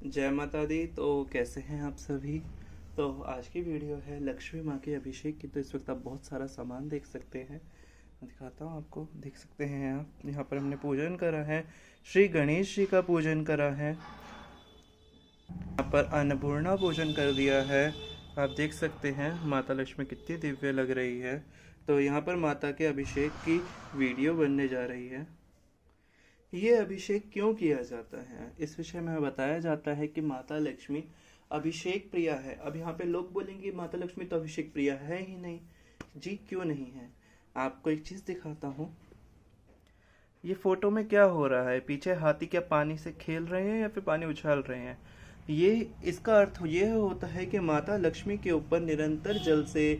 जय माता दी। तो कैसे हैं आप सभी। तो आज की वीडियो है लक्ष्मी माँ के अभिषेक की। तो इस वक्त आप बहुत सारा सामान देख सकते हैं, मैं दिखाता हूँ आपको। देख सकते हैं आप, यहाँ पर हमने पूजन करा है, श्री गणेश जी का पूजन करा है, यहाँ पर अन्नपूर्णा पूजन कर दिया है। आप देख सकते हैं माता लक्ष्मी कितनी दिव्य लग रही है। तो यहाँ पर माता के अभिषेक की वीडियो बनने जा रही है। ये अभिषेक क्यों किया जाता है, इस विषय में बताया जाता है कि माता लक्ष्मी अभिषेक प्रिया है। अब यहाँ पे लोग बोलेंगे माता लक्ष्मी तो अभिषेक प्रिया है ही नहीं। जी क्यों नहीं है, आपको एक चीज दिखाता हूँ। ये फोटो में क्या हो रहा है, पीछे हाथी क्या पानी से खेल रहे हैं या फिर पानी उछाल रहे हैं। ये इसका अर्थ ये होता है कि माता लक्ष्मी के ऊपर निरंतर जल से,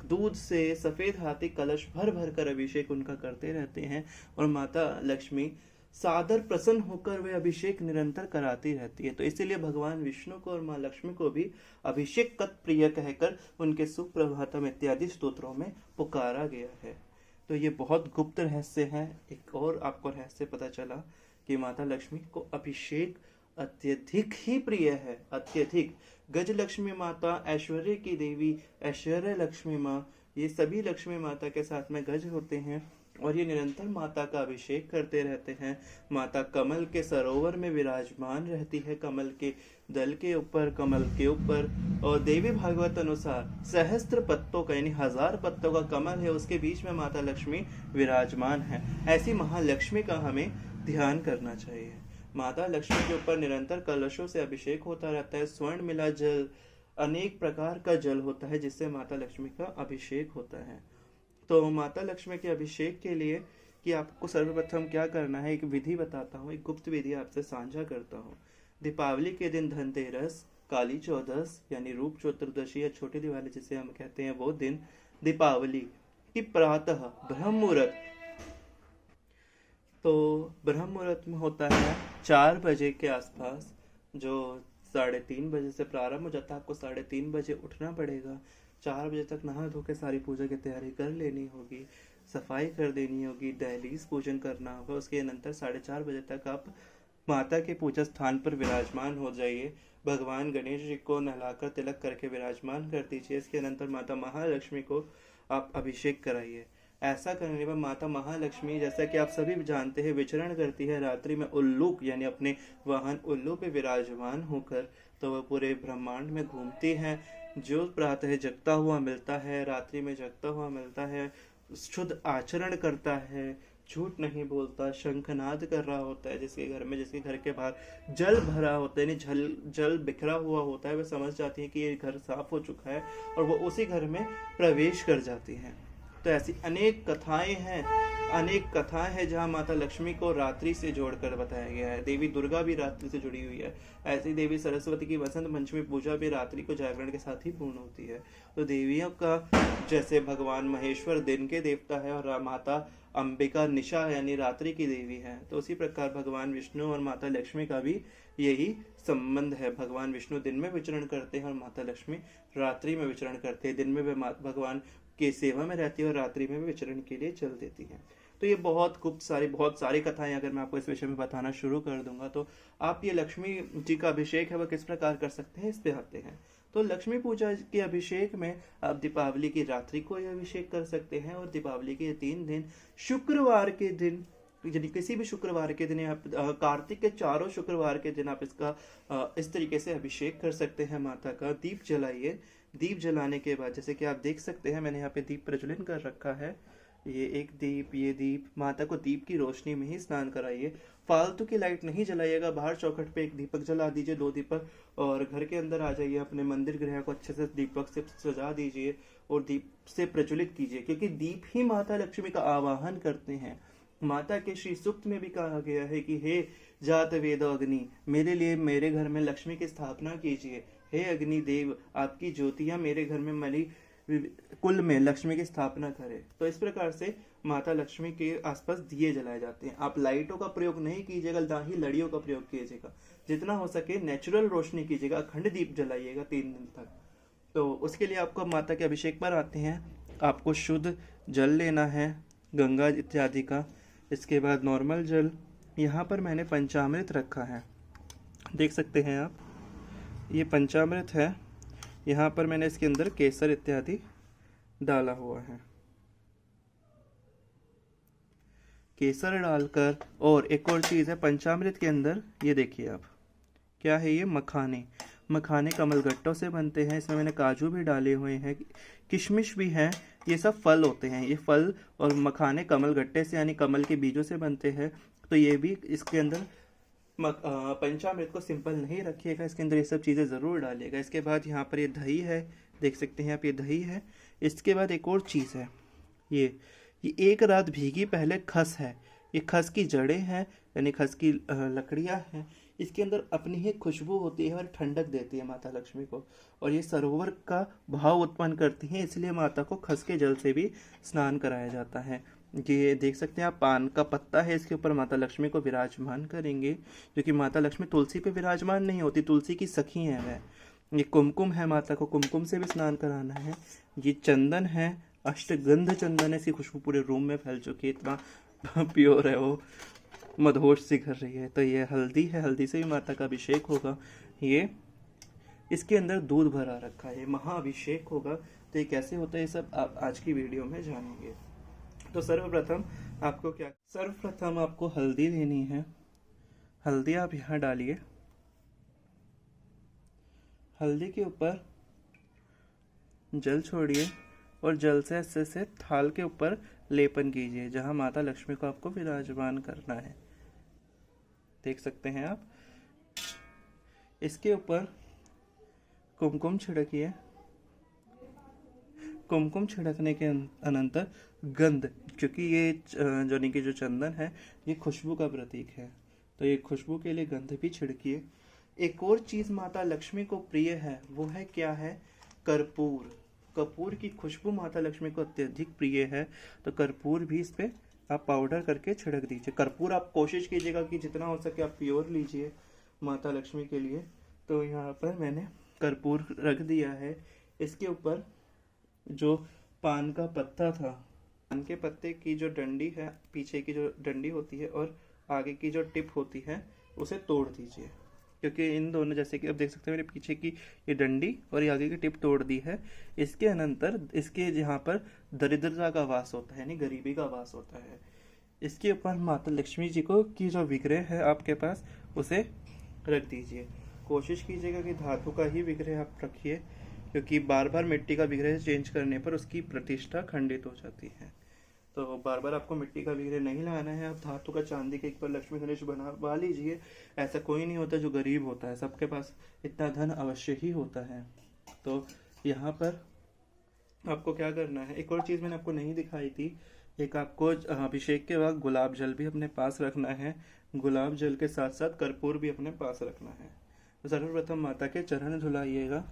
दूध से सफेद हाथी कलश भर भर कर अभिषेक उनका करते रहते हैं। और माता लक्ष्मी सादर प्रसन्न होकर वे अभिषेक निरंतर कराती रहती है। तो इसीलिए भगवान विष्णु को और माँ लक्ष्मी को भी अभिषेक कत प्रिय कहकर उनके सुप्रभातम इत्यादि स्तोत्रों में पुकारा गया है। तो ये बहुत गुप्त रहस्य है। एक और आपको रहस्य पता चला कि माता लक्ष्मी को अभिषेक अत्यधिक ही प्रिय है, अत्यधिक। गज लक्ष्मी माता, ऐश्वर्य की देवी, ऐश्वर्य लक्ष्मी माँ, ये सभी लक्ष्मी माता के साथ में गज होते हैं और ये निरंतर माता का अभिषेक करते रहते हैं। माता कमल के सरोवर में विराजमान रहती है, कमल के दल के ऊपर, कमल के ऊपर। और देवी भागवत अनुसार सहस्त्र पत्तों का यानी 1000 पत्तों का कमल है, उसके बीच में माता लक्ष्मी विराजमान है। ऐसी महालक्ष्मी का हमें ध्यान करना चाहिए। माता लक्ष्मी के ऊपर निरंतर कलशों से अभिषेक होता रहता है। स्वर्ण मिला जल, अनेक प्रकार का जल होता है जिससे माता लक्ष्मी का अभिषेक होता है। तो माता लक्ष्मी के अभिषेक के लिए कि आपको सर्वप्रथम क्या करना है, एक विधि बताता हूँ, एक गुप्त विधि आपसे साझा करता हूँ। दीपावली के दिन धनतेरस, काली चौदस यानी रूप चतुर्दशी या छोटी दिवाली जिसे हम कहते हैं, वो दिन दीपावली की प्रातः ब्रह्म मुहूर्त, तो ब्रह्म मुहूर्त में होता है 4 बजे के आसपास, जो 3:30 बजे से प्रारंभ हो जाता है। आपको 3:30 बजे उठना पड़ेगा। 4 बजे तक नहा धो के सारी पूजा की तैयारी कर लेनी होगी, सफाई कर देनी होगी, दहलीज पूजन करना होगा। उसके अनंतर 4:30 बजे तक आप माता के पूजा स्थान पर विराजमान हो जाइए। भगवान गणेश जी को नहलाकर तिलक करके विराजमान कर दीजिए। इसके अनंतर माता महालक्ष्मी को आप अभिषेक कराइए। ऐसा करने पर माता महालक्ष्मी, जैसा कि आप सभी जानते हैं, विचरण करती है रात्रि में उल्लूक यानी अपने वाहन उल्लू पे विराजमान होकर। तो वह पूरे ब्रह्मांड में घूमती है। जो प्रातः जगता हुआ मिलता है, रात्रि में जगता हुआ मिलता है, शुद्ध आचरण करता है, झूठ नहीं बोलता, शंखनाद कर रहा होता है, जिसके घर में, जिसके घर के बाहर जल भरा होता है, यानी जल बिखरा हुआ होता है, वह समझ जाती है कि ये घर साफ हो चुका है और वो उसी घर में प्रवेश कर जाती हैं। तो ऐसी अनेक कथाएं हैं, अनेक कथाएं हैं जहाँ माता लक्ष्मी को रात्रि से जोड़कर बताया गया है। देवी दुर्गा भी रात्रि से जुड़ी हुई है। ऐसी देवी सरस्वती की वसंत पंचमी पूजा भी रात्रि को जागरण के साथ ही पूर्ण होती है। तो देवियों का, जैसे भगवान महेश्वर दिन के देवता है और माता अंबिका निशा यानी रात्रि की देवी है, तो उसी प्रकार भगवान विष्णु और माता लक्ष्मी का भी यही संबंध है। भगवान विष्णु दिन में विचरण करते हैं और माता लक्ष्मी रात्रि में विचरण करते हैं। दिन में वे भगवान की सेवा में रहती है और रात्रि में भी विचरण के लिए चल देती हैं। तो ये बहुत गुप्त बहुत सारी कथाएं अगर मैं आपको इस विषय में बताना शुरू कर दूंगा तो आप ये लक्ष्मी जी का अभिषेक है वह किस प्रकार कर सकते हैं, इस पे आते हैं। तो लक्ष्मी पूजा के अभिषेक में आप दीपावली की रात्रि को यह अभिषेक कर सकते हैं और दीपावली के 3 दिन शुक्रवार के दिन, यदि किसी भी शुक्रवार के दिन आप कार्तिक के चारों शुक्रवार के दिन आप इसका इस तरीके से अभिषेक कर सकते हैं। माता का दीप जलाइए। दीप जलाने के बाद, जैसे कि आप देख सकते हैं, मैंने यहाँ पे दीप प्रज्वलन कर रखा है। ये एक दीप, ये दीप, माता को दीप की रोशनी में ही स्नान कराइए। फालतू की लाइट नहीं जलाइएगा। बाहर चौखट पे एक दीपक जला दीजिए, 2 दीपक, और घर के अंदर आ जाइए, अपने मंदिर गृह को अच्छे से दीपक से सजा दीजिए और दीप से प्रज्वलित कीजिए, क्योंकि दीप ही माता लक्ष्मी का आवाहन करते हैं। माता के श्री सूक्त में भी कहा गया है कि हे जात वेद अग्नि, मेरे लिए मेरे घर में लक्ष्मी की स्थापना कीजिए। हे अग्नि देव, आपकी ज्योतियां मेरे घर में मेरी कुल में लक्ष्मी की स्थापना करे। तो इस प्रकार से माता लक्ष्मी के आसपास दिए जलाए जाते हैं। आप लाइटों का प्रयोग नहीं कीजिएगा, ना ही लड़ियों का प्रयोग कीजिएगा। जितना हो सके नेचुरल रोशनी कीजिएगा। अखंड दीप जलाइएगा 3 दिन तक। तो उसके लिए आपको माता के अभिषेक पर आते हैं। आपको शुद्ध जल लेना है, गंगा इत्यादि का। इसके बाद नॉर्मल जल, यहाँ पर मैंने पंचामृत रखा है, देख सकते हैं आप। ये पंचामृत है। यहाँ पर मैंने इसके अंदर केसर इत्यादि डाला हुआ है। केसर डालकर, और एक और चीज़ है पंचामृत के अंदर, ये देखिए आप, क्या है ये, मखाने। मखाने कमलगट्टों से बनते हैं। इसमें मैंने काजू भी डाले हुए हैं, किशमिश भी है। ये सब फल होते हैं। ये फल और मखाने कमलगट्टे से यानी कमल के बीजों से बनते हैं। तो ये भी इसके अंदर पंचामृत को सिंपल नहीं रखिएगा, इसके अंदर ये सब चीज़ें ज़रूर डालिएगा। इसके बाद यहाँ पर ये दही है, देख सकते हैं आप, ये दही है। इसके बाद एक और चीज़ है, ये एक रात भीगी पहले खस है। ये खस की जड़ें हैं, यानी खस की लकड़ियाँ हैं। इसके अंदर अपनी ही खुशबू होती है और ठंडक देती है माता लक्ष्मी को, और ये सरोवर का भाव उत्पन्न करती हैं, इसलिए माता को खस के जल से भी स्नान कराया जाता है। ये देख सकते हैं आप, पान का पत्ता है, इसके ऊपर माता लक्ष्मी को विराजमान करेंगे, जो कि माता लक्ष्मी तुलसी पे विराजमान नहीं होती, तुलसी की सखी है वह। ये कुमकुम है, माता को कुमकुम से भी स्नान कराना है। ये चंदन है, अष्टगंध चंदन है, इसकी खुशबू पूरे रूम में फैल चुकी है, इतना प्योर है वो, मदहोश सी कर रही है। तो ये हल्दी है, हल्दी से भी माता का अभिषेक होगा। ये इसके अंदर दूध भरा रखा है, महाअभिषेक होगा। तो ये कैसे होता है, ये सब आप आज की वीडियो में जानेंगे। तो सर्वप्रथम आपको हल्दी लेनी है। हल्दी आप यहाँ डालिए। हल्दी के ऊपर जल छोड़िए और जल से अच्छे से थाल के ऊपर लेपन कीजिए, जहाँ माता लक्ष्मी को आपको विराजमान करना है। देख सकते हैं आप। इसके ऊपर कुमकुम छिड़किए। कुमकुम छिड़कने के अनंतर गंध, क्योंकि ये यानी कि जो चंदन है ये खुशबू का प्रतीक है, तो ये खुशबू के लिए गंध भी छिड़किए। एक और चीज़ माता लक्ष्मी को प्रिय है, वो है क्या है, कर्पूर। कपूर की खुशबू माता लक्ष्मी को अत्यधिक प्रिय है, तो कर्पूर भी इस पे आप पाउडर करके छिड़क दीजिए। कर्पूर आप कोशिश कीजिएगा कि जितना हो सके आप प्योर लीजिए माता लक्ष्मी के लिए। तो यहाँ पर मैंने कर्पूर रख दिया है। इसके ऊपर जो पान का पत्ता था, पान के पत्ते की जो डंडी है, पीछे की जो डंडी होती है और आगे की जो टिप होती है, उसे तोड़ दीजिए। क्योंकि इन दोनों, जैसे कि आप देख सकते हैं, मेरे पीछे की ये डंडी और ये आगे की टिप तोड़ दी है। इसके अनंतर इसके यहाँ पर दरिद्रता का वास होता है, यानी गरीबी का वास होता है। इसके ऊपर माता लक्ष्मी जी को की जो विग्रह है आपके पास, उसे रख दीजिए। कोशिश कीजिएगा कि धातु का ही विग्रह आप रखिए, क्योंकि बार बार मिट्टी का विग्रह चेंज करने पर उसकी प्रतिष्ठा खंडित हो जाती है। तो बार बार आपको मिट्टी का विग्रह नहीं लाना है, आप धातु का, चांदी के एक पर लक्ष्मी गणेश बनवा लीजिए। ऐसा कोई नहीं होता जो गरीब होता है, सबके पास इतना धन अवश्य ही होता है। तो यहाँ पर आपको क्या करना है, एक और चीज़ मैंने आपको नहीं दिखाई थी, एक आपको अभिषेक के वक्त गुलाब जल भी अपने पास रखना है। गुलाब जल के साथ साथ कर्पूर भी अपने पास रखना है। तो सर्वप्रथम माता के चरण धुलाइएगा।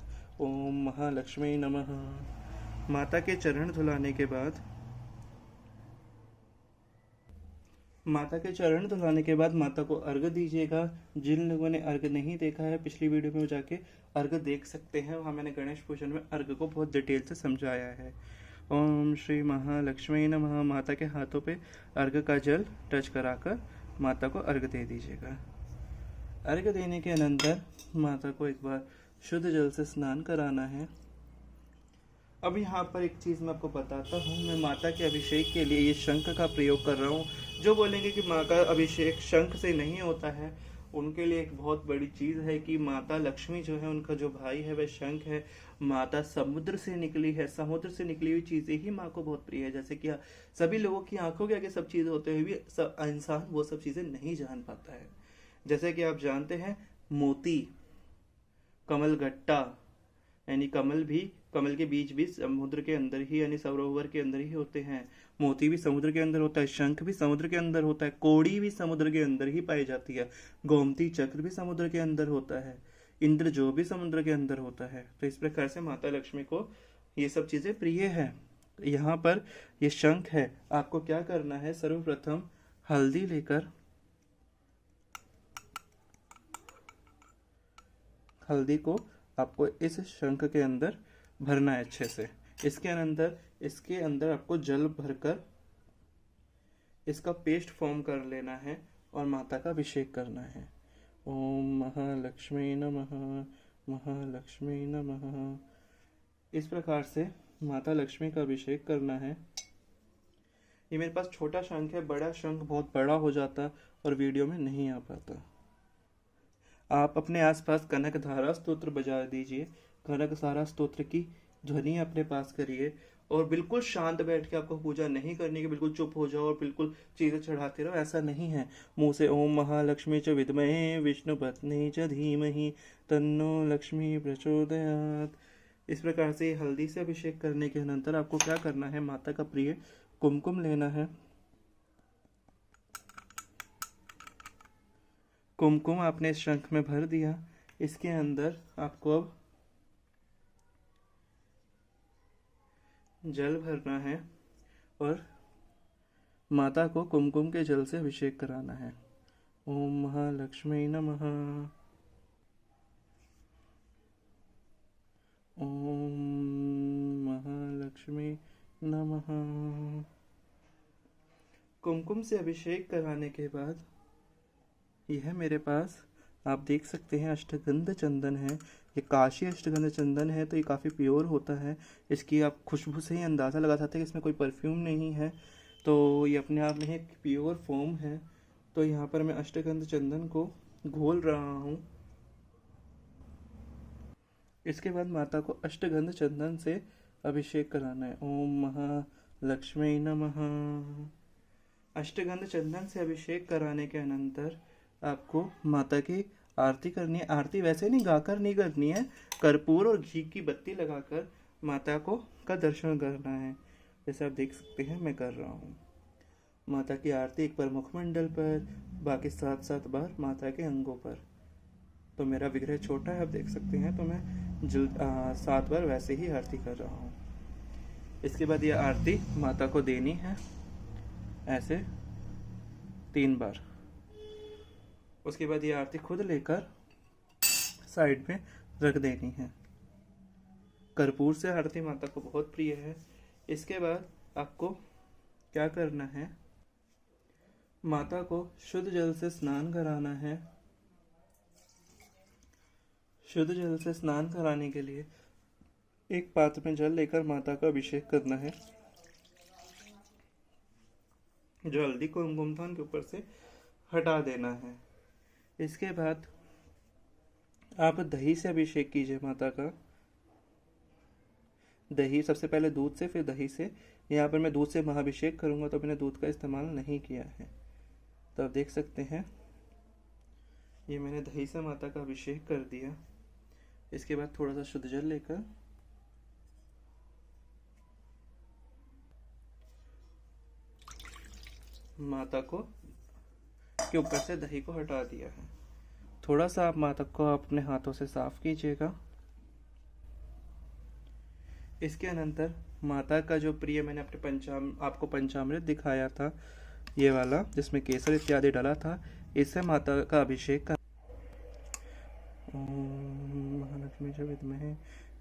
ओम महालक्ष्मी नमः। माता के चरण धुलाने के बाद माता को अर्घ दीजिएगा। जिन लोगों ने अर्घ नहीं देखा है, पिछली वीडियो में जाके अर्घ देख सकते हैं, वहाँ मैंने गणेश पूजन में अर्घ को बहुत डिटेल से समझाया है। ओम श्री महालक्ष्मी नमः। माता के हाथों पे अर्घ का जल टच कराकर माता को अर्घ दे दीजिएगा। अर्घ देने के अनंतर माता को एक बार शुद्ध जल से स्नान कराना है। अब यहाँ पर एक चीज़ मैं आपको बताता हूँ, मैं माता के अभिषेक के लिए ये शंख का प्रयोग कर रहा हूँ। जो बोलेंगे कि माँ का अभिषेक शंख से नहीं होता है, उनके लिए एक बहुत बड़ी चीज़ है कि माता लक्ष्मी जो है, उनका जो भाई है वह शंख है। माता समुद्र से निकली है, समुद्र से निकली हुई चीज़ें ही माँ को बहुत प्रिय है। जैसे कि सभी लोगों की आंखों के आगे सब चीज़ें होते हुए भी इंसान वो सब चीज़ें नहीं जान पाता है। जैसे कि आप जानते हैं, मोती, कमलगट्टा, यानी कमल के बीज भी समुद्र के अंदर ही, यानी सरोवर के अंदर ही होते हैं। मोती भी समुद्र के अंदर होता है, शंख भी समुद्र के अंदर होता है, कोड़ी भी समुद्र के अंदर ही पाई जाती है, गोमती चक्र भी समुद्र के अंदर होता है, इंद्र जो भी समुद्र के अंदर होता है। तो इस प्रकार से माता लक्ष्मी को ये सब चीज़ें प्रिय है। यहाँ पर ये शंख है। आपको क्या करना है, सर्वप्रथम हल्दी लेकर हल्दी को आपको इस शंख के अंदर भरना है अच्छे से। इसके अंदर आपको जल भरकर इसका पेस्ट फॉर्म कर लेना है और माता का अभिषेक करना है। ओम महालक्ष्मी नमः। महालक्ष्मी नमः। इस प्रकार से माता लक्ष्मी का अभिषेक करना है। ये मेरे पास छोटा शंख है, बड़ा शंख बहुत बड़ा हो जाता और वीडियो में नहीं आ पाता। आप अपने आसपास कनक धारा स्तोत्र बजा दीजिए। कनक धारा स्तोत्र की ध्वनि अपने पास करिए और बिल्कुल शांत बैठ के आपको पूजा नहीं करनी कि बिल्कुल चुप हो जाओ और बिल्कुल चीजें चढ़ाते रहो, ऐसा नहीं है। मुंह से ओम महालक्ष्मी च विद्महे विष्णु पत्नी च धीमहि तन्नो लक्ष्मी प्रचोदयात्। इस प्रकार से हल्दी से अभिषेक करने के अनंतर आपको क्या करना है, माता का प्रिय कुमकुम लेना है। कुमकुम आपने इस शंख में भर दिया। इसके अंदर आपको अब जल भरना है और माता को कुमकुम के जल से अभिषेक कराना है। ओम महालक्ष्मी नमः। ओम महालक्ष्मी नमः। कुमकुम से अभिषेक कराने के बाद यह मेरे पास आप देख सकते हैं अष्टगंध चंदन है। ये काशी अष्टगंध चंदन है, तो ये काफ़ी प्योर होता है। इसकी आप खुशबू से ही अंदाज़ा लगा सकते हैं कि इसमें कोई परफ्यूम नहीं है, तो ये अपने आप में एक प्योर फॉर्म है। तो यहाँ पर मैं अष्टगंध चंदन को घोल रहा हूँ। इसके बाद माता को अष्टगंध चंदन से अभिषेक कराना है। ओम महालक्ष्मी नमः। अष्टगंध चंदन से अभिषेक कराने के अनंतर आपको माता की आरती करनी है। आरती वैसे नहीं गाकर नहीं करनी है, कर्पूर और घी की बत्ती लगाकर माता को का दर्शन करना है। जैसे आप देख सकते हैं मैं कर रहा हूँ। माता की आरती एक बार मुखमंडल पर, बाकी 7 बार माता के अंगों पर। तो मेरा विग्रह छोटा है, आप देख सकते हैं, तो मैं 7 बार वैसे ही आरती कर रहा हूँ। इसके बाद यह आरती माता को देनी है ऐसे 3 बार। उसके बाद ये आरती खुद लेकर साइड में रख देनी है। कर्पूर से आरती माता को बहुत प्रिय है। इसके बाद आपको क्या करना है, माता को शुद्ध जल से स्नान कराना है। शुद्ध जल से स्नान कराने के लिए एक पात्र में जल लेकर माता का अभिषेक करना है। जो हल्दी कुमकुम था उनके ऊपर से हटा देना है। इसके बाद आप दही से अभिषेक कीजिए माता का। दही सबसे पहले दूध से, फिर दही से। यहाँ पर मैं दूध से महाभिषेक करूंगा, तो मैंने दूध का इस्तेमाल नहीं किया है। तो आप देख सकते हैं ये मैंने दही से माता का अभिषेक कर दिया। इसके बाद थोड़ा सा शुद्ध जल लेकर माता को के ऊपर से दही को हटा दिया है। थोड़ा सा आप माता को अपने हाथों से साफ कीजिएगा। इसके अनंतर माता का जो प्रिय मैंने अपने आपको पंचामृत दिखाया था, ये वाला जिसमें केसर इत्यादि डाला था, इससे माता का अभिषेक कर। ओम महालक्ष्मी च विद्महे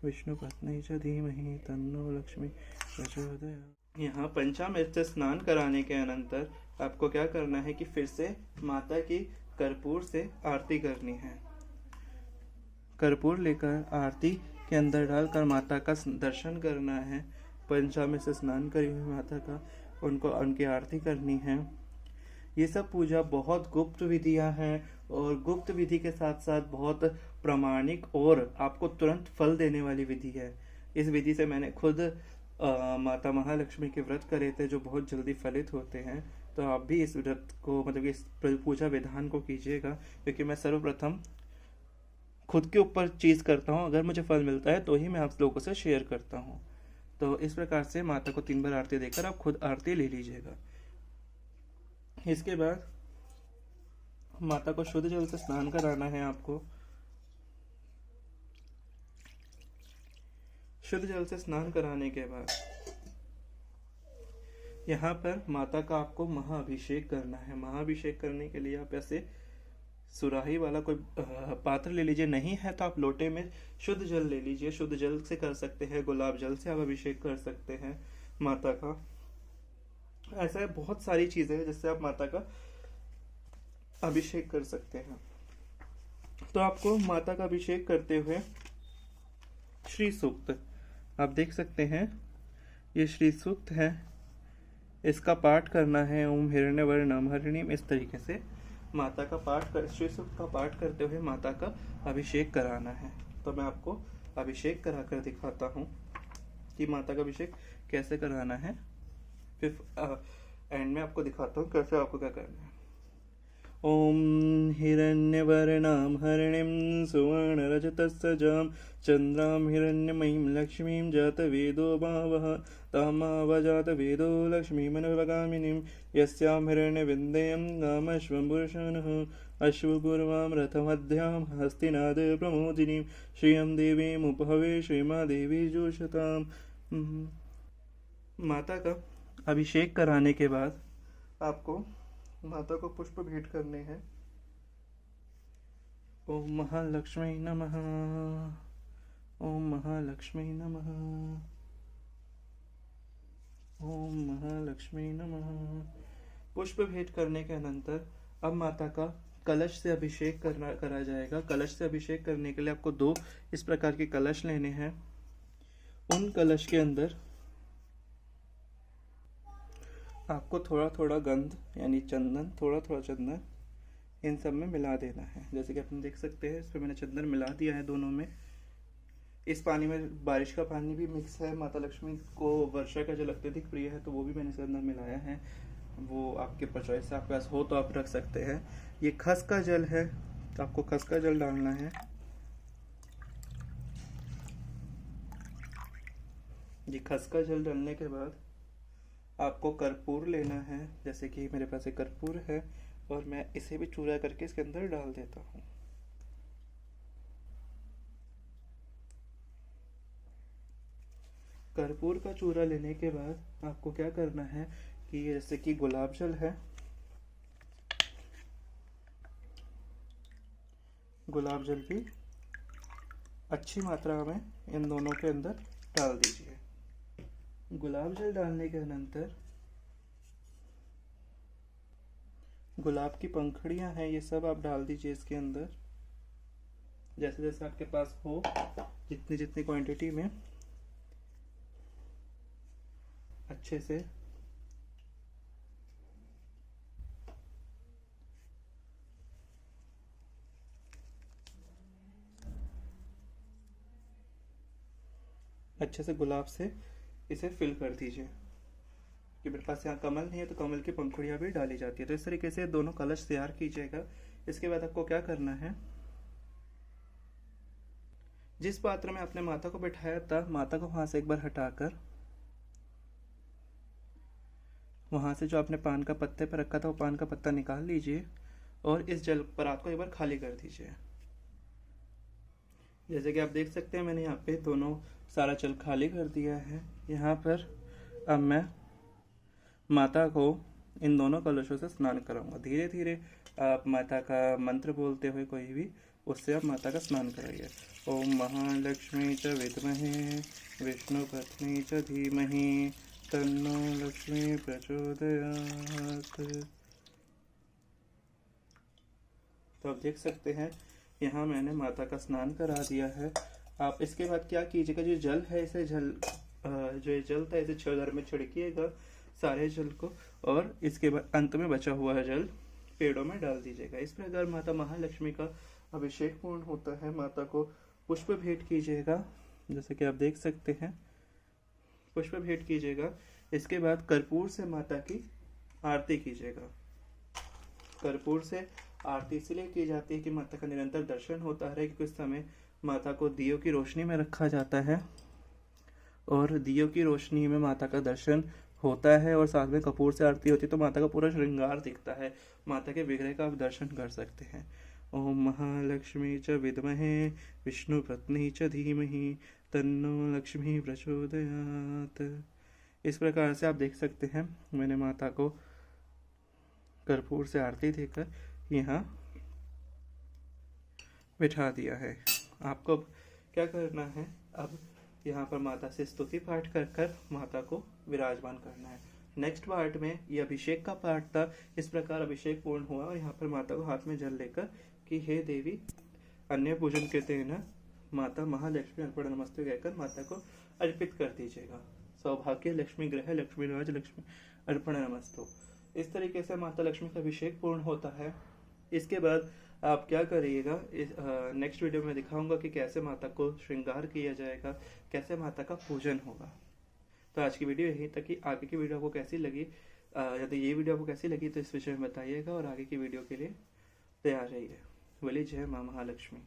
विष्णु पत्नी च धीमहि तन्नो लक्ष्मी प्रचोदयात्। यहाँ पंचामृत से स्नान कराने के अनंतर आपको क्या करना है कि फिर से माता की कर्पूर से आरती करनी है। कर्पूर लेकर आरती के अंदर डालकर माता का दर्शन करना है। पंचामृत से स्नान करी हुई माता का उनको उनकी आरती करनी है। ये सब पूजा बहुत गुप्त विधियां हैं और गुप्त विधि के साथ साथ बहुत प्रामाणिक और आपको तुरंत फल देने वाली विधि है। इस विधि से मैंने खुद माता महालक्ष्मी के व्रत करे थे जो बहुत जल्दी फलित होते हैं। तो आप भी इस व्रत को मतलब इस पूजा विधान को कीजिएगा, क्योंकि मैं सर्वप्रथम खुद के ऊपर चीज़ करता हूँ। अगर मुझे फल मिलता है तो ही मैं आप लोगों से शेयर करता हूँ। तो इस प्रकार से माता को 3 बार आरती देकर आप खुद आरती ले लीजिएगा। इसके बाद माता को शुद्ध जल से स्नान कराना है। आपको शुद्ध जल से स्नान कराने के बाद यहाँ पर माता का आपको महाअभिषेक करना है। महाअभिषेक करने के लिए आप ऐसे सुराही वाला कोई पात्र ले लीजिए, नहीं है तो आप लोटे में शुद्ध जल ले लीजिए। शुद्ध जल से कर सकते हैं, गुलाब जल से आप अभिषेक कर सकते हैं माता का। ऐसा है बहुत सारी चीजें हैं जिससे आप माता का अभिषेक कर सकते हैं। तो आपको माता का अभिषेक करते हुए श्री सूक्त आप देख सकते हैं, ये श्री सूक्त है, इसका पाठ करना है। ओम हिरण्यवर्णम हरिणीम, इस तरीके से माता का पाठ कर, श्री सूक्त का पाठ करते हुए माता का अभिषेक कराना है। तो मैं आपको अभिषेक करा कर दिखाता हूँ कि माता का अभिषेक कैसे कराना है। फिर एंड में आपको दिखाता हूँ कैसे आपको क्या करना है। ओम हिरण्यवर्णां हरिणीं सुवर्णरजतस्सजां चन्द्रां हिरण्यमयीं लक्ष्मीं जातवेदो भावः तामावजातवेदो लक्ष्मीमनुपगामिनीं यस्यां हिरण्यविन्देयं गामश्वं पुरुषानः अश्वपूर्वां रथमध्यां हस्तिनाद प्रमोदिनीं श्रियं देवीमुपहवे श्रीमादेवी जोषताम्। माता का अभिषेक कराने के बाद आपको माता को पुष्प भेंट करने हैं। ओम महालक्ष्मी नमः, ओम महालक्ष्मी नमः, ओम महालक्ष्मी नमः। पुष्प भेंट करने के अनंतर अब माता का कलश से अभिषेक करा जाएगा। कलश से अभिषेक करने के लिए आपको 2 इस प्रकार के कलश लेने हैं। उन कलश के अंदर आपको थोड़ा थोड़ा गंध यानी चंदन, थोड़ा थोड़ा चंदन इन सब में मिला देना है। जैसे कि अपन देख सकते हैं, इस पर मैंने चंदन मिला दिया है दोनों में। इस पानी में बारिश का पानी भी मिक्स है। माता लक्ष्मी को वर्षा का जल अत्यधिक प्रिय है, तो वो भी मैंने इसके अंदर मिलाया है। वो आपके चॉइस से, आपके पास हो तो आप रख सकते हैं। ये खस का जल है, तो आपको खस का जल डालना है। ये खस का जल डालने के बाद आपको कर्पूर लेना है। जैसे कि मेरे पास एक कर्पूर है और मैं इसे भी चूरा करके इसके अंदर डाल देता हूँ। कर्पूर का चूरा लेने के बाद आपको क्या करना है कि जैसे कि गुलाब जल है, गुलाब जल भी अच्छी मात्रा में इन दोनों के अंदर डाल दीजिए। गुलाब जल डालने के अनंतर गुलाब की पंखुड़ियां हैं, ये सब आप डाल दीजिए इसके अंदर। जैसे जैसे आपके पास हो, जितनी जितनी क्वांटिटी में अच्छे से गुलाब से इसे फिल कर दीजिए। कि मेरे पास यहाँ कमल नहीं है तो कमल की पंखुड़ियाँ भी डाली जाती है। तो इस तरीके से दोनों कलश तैयार कीजिएगा। इसके बाद आपको क्या करना है, जिस पात्र में आपने माता को बैठाया था, माता को वहां से एक बार हटाकर वहां से जो आपने पान का पत्ते पर रखा था वो पान का पत्ता निकाल लीजिए और इस जल परात को एक बार खाली कर दीजिए। जैसे कि आप देख सकते हैं, मैंने यहाँ पे दोनों सारा जल खाली कर दिया है। यहाँ पर अब मैं माता को इन दोनों कलशों से स्नान कराऊंगा। धीरे धीरे आप माता का मंत्र बोलते हुए कोई भी, उससे आप माता का स्नान कराइए। ओम महालक्ष्मी च विद्महे विष्णुपत्नी च धीमहि तन्नो लक्ष्मी प्रचोदयात्। तो आप देख सकते हैं यहाँ मैंने माता का स्नान करा दिया है। आप इसके बाद क्या कीजिएगा, जो जल है इसे जो ये जल था इसे 6 घर में छिड़किएगा सारे जल को, और इसके बाद अंत में बचा हुआ जल पेड़ों में डाल दीजिएगा। इस प्रकार माता महालक्ष्मी का अभिषेक पूर्ण होता है। माता को पुष्प भेंट कीजिएगा, जैसे कि आप देख सकते हैं, पुष्प भेंट कीजिएगा। इसके बाद कर्पूर से माता की आरती कीजिएगा। कर्पूर से आरती इसलिए की जाती है कि माता का निरंतर दर्शन होता है, क्योंकि उस समय माता को दियों की रोशनी में रखा जाता है और दियों की रोशनी में माता का दर्शन होता है, और साथ में कपूर से आरती होती है तो माता का पूरा श्रृंगार दिखता है। माता के विग्रह का आप दर्शन कर सकते हैं। ओम महालक्ष्मी च विद्महे विष्णु पत्नी च धीमहि तन्नो लक्ष्मी प्रचोदयात्। इस प्रकार से आप देख सकते हैं मैंने माता को कर्पूर से आरती देकर यहाँ बिठा दिया है। आपको क्या करना है, अब यहाँ पर माता से स्तुति पाठ कर कर माता को विराजमान करना है। नेक्स्ट पार्ट में ये अभिषेक का पार्ट था। इस प्रकार अभिषेक पूर्ण हुआ और यहाँ पर माता को हाथ में जल लेकर कि हे देवी अन्य पूजन के दिन माता महालक्ष्मी अर्पण नमस्ते कहकर माता को अर्पित कर दीजिएगा। सौभाग्य लक्ष्मी, ग्रह लक्ष्मी, राज लक्ष्मी अर्पण नमस्तु। इस तरीके से माता लक्ष्मी का अभिषेक पूर्ण होता है। इसके बाद आप क्या करिएगा, इस नेक्स्ट वीडियो में दिखाऊंगा कि कैसे माता को श्रृंगार किया जाएगा, कैसे माता का पूजन होगा। तो आज की वीडियो यही तक। कि आगे की वीडियो आपको कैसी लगी, यदि ये वीडियो आपको कैसी लगी तो इस विषय में बताइएगा और आगे की वीडियो के लिए तैयार रहिए। बोलिए जय माँ महालक्ष्मी।